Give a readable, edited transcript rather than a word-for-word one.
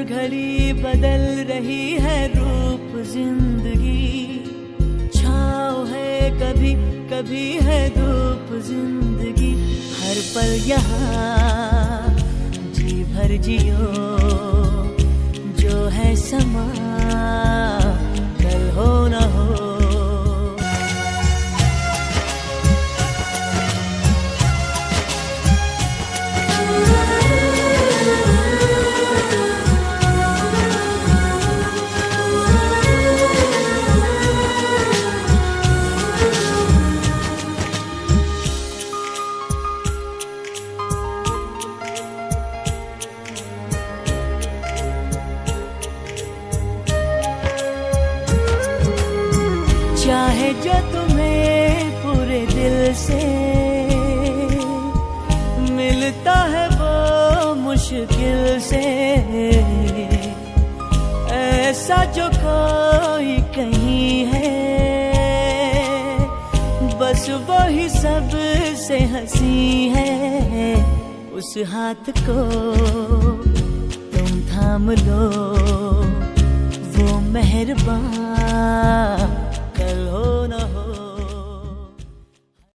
घड़ी बदल रही है रूप जिंदगी, छाँव है कभी कभी है धूप जिंदगी। हर पल यहाँ जी भर जियो, जो है समा कल हो न हो। चाहे जो तुम्हें पूरे दिल से मिलता है वो मुश्किल से, ऐसा जो कोई कहीं है बस वो ही सब से हंसी है। उस हाथ को तुम थाम लो, वो मेहरबान